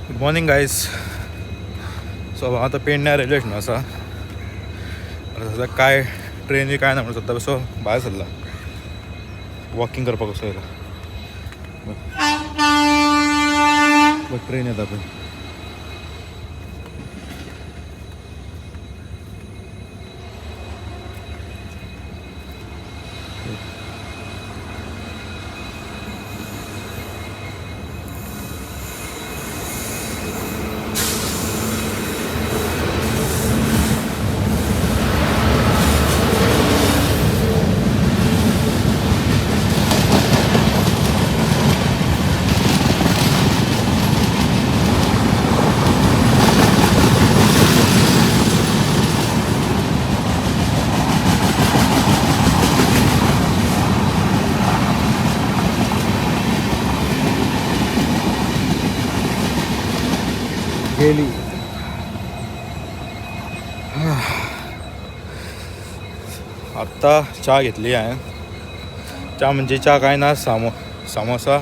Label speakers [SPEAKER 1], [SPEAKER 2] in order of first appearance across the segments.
[SPEAKER 1] Good morning guys. So हांव आतां पेडण्या रेल्वे स्टेशन आसा. सद्या काय ट्रेन बी काय ना म्हणून सद्दा कसो भायर सरला वॉकिंग करपाक कसो येयला. ट्रेन येता पळय. गेली. आत्ता चा घेतली हांवें. चा म्हणजे चा काय ना, सामोसा,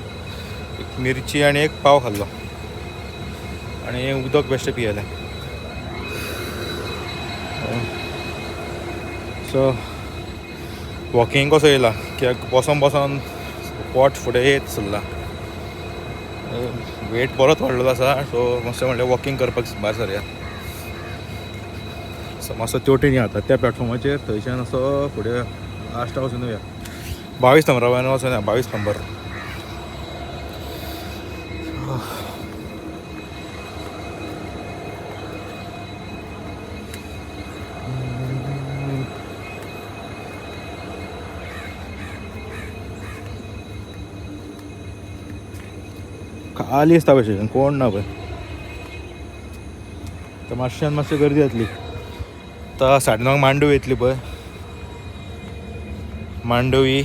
[SPEAKER 1] एक मिरची आणि एक पाव खाल्लो आणि उदक बेश्टें पियेलें. सो वॉकिंग कसो येयला कित्याक बसून पोट फुडें येत चल्ला. वेट बरोच वाडलेलो आसा. सो मातशें म्हणलें वॉकिंग करपाक भायर सरया. सो मातसो तेवटेन या त्या प्लॅटफॉर्माचेर थंयच्यान असो फुडें लास्ट वचून येवया. 22 नंबरान वचून या. 22 नंबर. खाली आसता भशेन कोण ना पळय. तर मातशें गर्दी जातली. आतां 9:30 मांडवी येतली पळय. मांडवी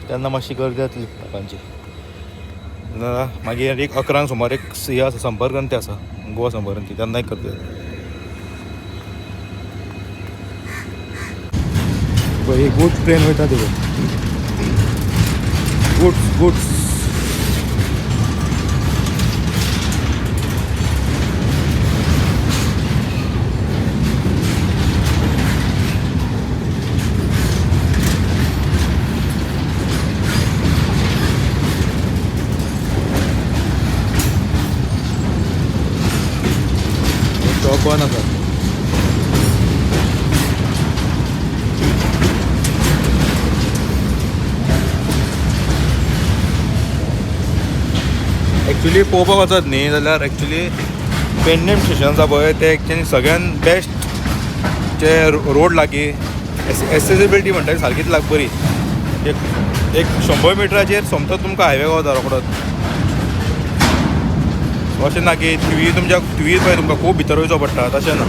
[SPEAKER 1] तेन्ना मातशी गर्दी जातली लोकांची. मागीर एक 11 सुमार एक हे आसा संपर्क आसा गोवा संपर्क. तेन्ना एक गर्दी जातली पळय. ही गुड्स ट्रेन वयता ती गुड्स. स्टॉप बंद आसा. एक्चुली पळोवपाक वचत न्ही जाल्यार एक्चुली पेडणेम स्टेशन आसा पळय तें एक्चुली सगळ्यान बेस्ट जे रोड लागीं एसेसिबिलिटी म्हणटा ती सारकीच बरी. एक 100 मिटराचेर सोमतो तुमकां हायवे गावता रोखडोच. अशें ना की टीव्ही पळय तुमकां खूब भितर वयचो पडटा, तशें ना.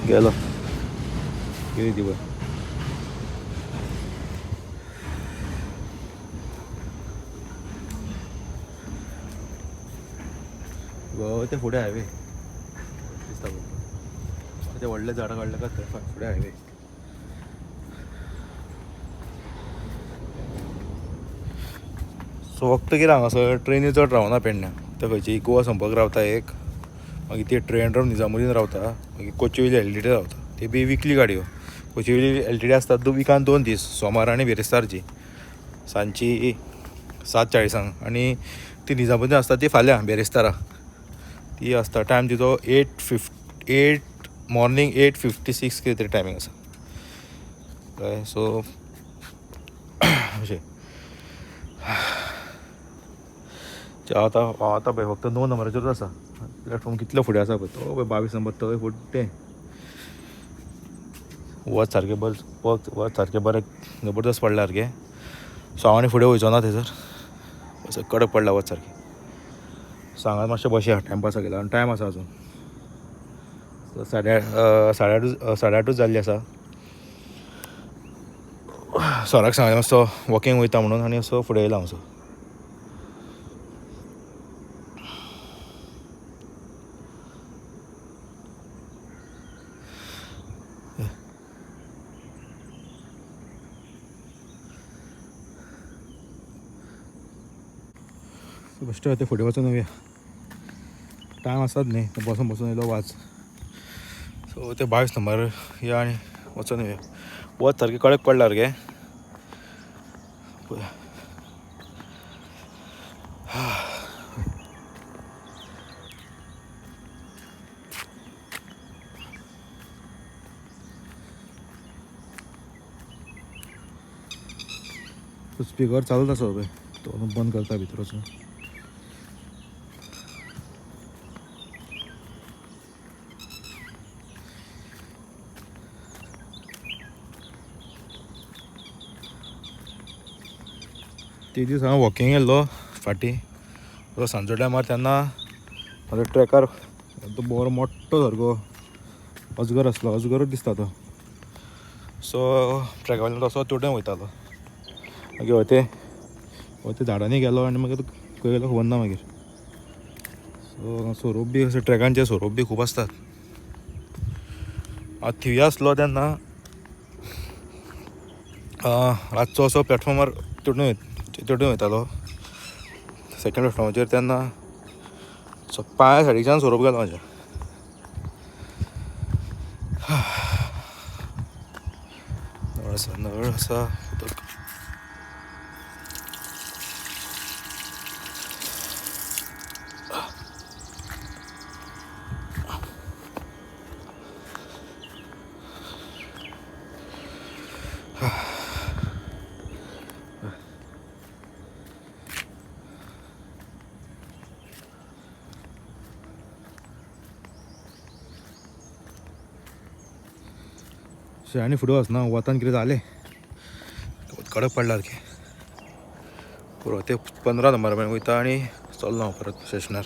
[SPEAKER 1] गेलो गेली ती पळय. ते फुडें हायवे दिसता पळय. ते व्हडले झाडां काडले का थंय फुडें हायवे. सो फक्त कितें हांगासर ट्रेनी चड रावना पेडण्या. ते खंयची गोवा संपर्क रावता एक, मागीर ती ट्रेन निजामुद्दीन रावता, मागीर कोचुवेली LTT रावता. ते बी विकली गाडयो. कोचुवेली LTT आसता विकान 2 दीस, सोमार आनी बिरेस्तारची सांजची 7:40 आनी ती निजामुद्दीन आसता ती फाल्यां बेरेस्तारा. ती आसता टायम तिचो 8 मॉर्निंग 8:56 कितें तरी टायमींग आसा कळ्ळें. सो अशें हांव आतां पळय फक्त 9 नंबराचेरूच आसा. प्लॅटफॉर्म कितलो फुडें आसा पळय तो पळय 22 नंबर थंय फुडें. वच सारकें बरें जबरदस्त पडला सारकें. सो हांव आनी फुडें वयचो ना थंयसर. कडक पडला वच सारकें. सांगात मातशें बसया टायमपासा केला आनी टायम आसा अजून. 8:30 जाल्ली आसा. सराक सांगलें मातसो वॉकिंग वयता म्हणून आनी असो फुडें येयला हांव. बेश्टो ते फुडें वचून येवया. टायम आसात न्ही बसून बसून येयलो वाज. सो ते 22 नंबर या आनी वचून येवया. वच सारकें कळक पडला रे. स्पीकर चालूच आसा पळय तो बंद करता भितर वचून. ते दीस हांव वॉकिंग गेल्लो फाटीं सांजो टायमार तेन्ना म्हाजो ट्रॅकार तो बरो मोठो सारको अजगर आसलो. अजगरूच दिसता तो. सो ट्रॅका वयल्यान तसो तुटून वयतालो. मागीर हो ते झाडांनी गेलो आनी मागीर खंय गेलो खबर ना मागीर. सो सोरोप बी अशे ट्रॅकांचे सोरोप बी खूब आसतात. हांव थिंय आसलो तेन्ना रातचो असो प्लॅटफॉर्मार तुटून वयतालो सेकंड प्लॅटफॉर्माचेर. तेन्ना पांया सायडीच्यान सोरोप गेलो म्हाज्या. नळ आसा आनी फुडें वचना. वतान कितें जालें कडक पडला सारकें. पुरो ते 15 नंबर मेरेन वयता आनी चल्लो हांव परत स्टेशनार.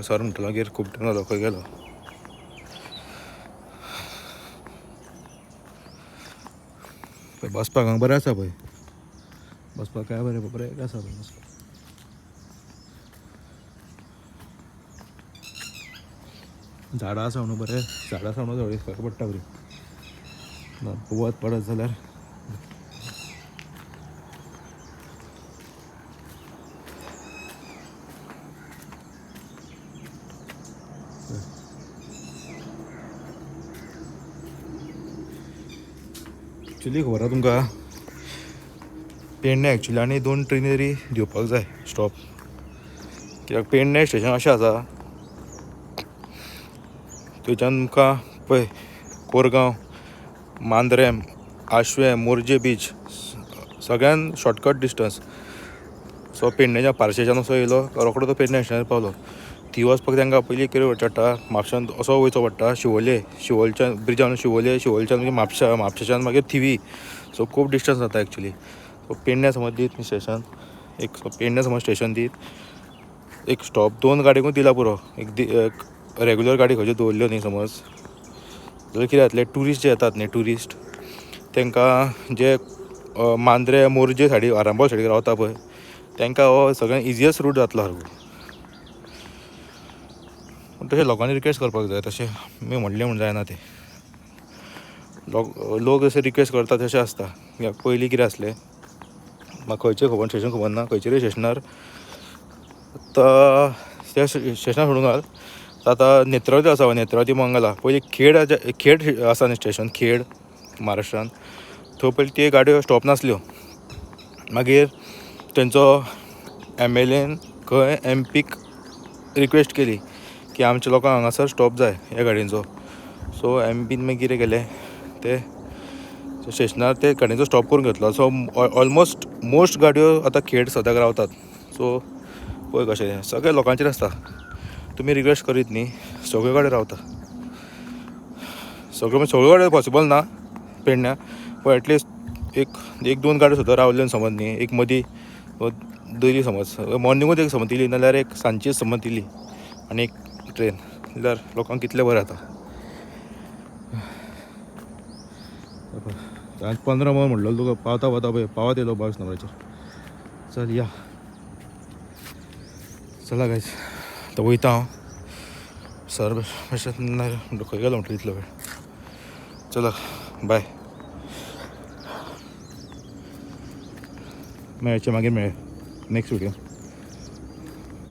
[SPEAKER 1] सर म्हणटलो मागीर खूब टायम जालो खंय गेलो. बसपाक हांगा बरें आसा पळय. बसपाक काय बरें आसा पळय बसपाक. झाडां आसा म्हणून बरें. झाडां आसा म्हणून फरक पडटा बरी. वत पडत जाल्यार एक्चुली खबर आहा तुमकां पेडणे एक्चुली आनी 2 ट्रेनी तरी दिवपाक जाय स्टॉप. कित्याक पेडणे स्टेशन अशें आसा थंयच्यान तुमकां पळय कोरगांव, मांद्रेम, आशवें, मोरजे बीच सगळ्यान शॉर्टकट डिस्टन्स. सो पेडणेच्या पार्सेच्यान असो येयलो रोखडो तो पेडणे स्टेशनार पावलो. थंय वचपाक तांकां पयलीं कितें करचें पडटा म्हापशान असो वयचो पडटा शिवोलेच्यान ब्रिजान शिवोलेच्यान मागीर म्हापशेच्यान मागीर थिवी. सो खूब डिस्टन्स जाता एक्चुली. सो पेडणे समज दीत स्टेशन पेडणे समज स्टेशन दीत एक स्टॉप 2 गाडयेकूच दिला पुरो. एक रेगुलर गाडी खंयच्यो दवरल्यो न्ही समज जाल्यार कितें जातलें ट्युरिस्ट जे येतात न्ही ट्युरिस्ट तांकां जे मांद्रे मोरजे सायडीक आरांबोल सायडीक रावता पळय तांकां हो सगळ्यान इजियस्ट रूट जातलो सारको. पूण तशें लोकांनी रिक्वेस्ट करपाक जाय. तशें मी म्हणलें म्हूण जायना तें. लोक जशे रिक्वेस्ट करता तशें आसता. कित्याक पयलीं कितें आसलें म्हाका खंयचें खबर स्टेशन खबर ना खंयचेर स्टेशनार त्या स्टेशनार सोडून घाल. आतां नेत्रावती आसा नेत्रावती मंगला पयलीं खेड आसा न्ही स्टेशन खेड महाराष्ट्रान. थंय पयलीं त्यो गाडयो स्टॉप नासल्यो. मागीर तेंचो MLAन खंय MPक रिक्वेस्ट केली की आमच्या लोकांक हांगासर स्टॉप जाय ह्या गाडयेचो. सो MPन मागीर कितें केलें ते स्टेशनार ते गाडयेचो स्टॉप करून घेतलो. सो ऑलमोस्ट मोस्ट गाडयो आतां खेड सद्याक रावतात. सो पळय कशें सगळें लोकांचेर आसता. तुमी रिक्वेस्ट करीत न्ही सगळ्यो गाडयो रावता. सगळ्यो गाडयो पॉसिबल ना पेडण्या पूण एटलिस्ट एक 2 गाडयो सुद्दां रावल्यो समज न्ही. एक मदीं दिली समज मॉर्निंगूच एक समज दिली नाल्यार एक सांजची समज दिली आनी एक ट्रेन जाल्यार लोकांक कितलें बरें जाता. आज 15 म्हणलं तुका पावता पावता पळय पावत येयलो 22 नंबराचेर. चल या चला गायज आतां वयता हांव सर अशें खंय गेलो म्हटलं इतलो वेळ. चला बाय. मेळचे मागीर मेळया नेक्स्ट व्हिडियो.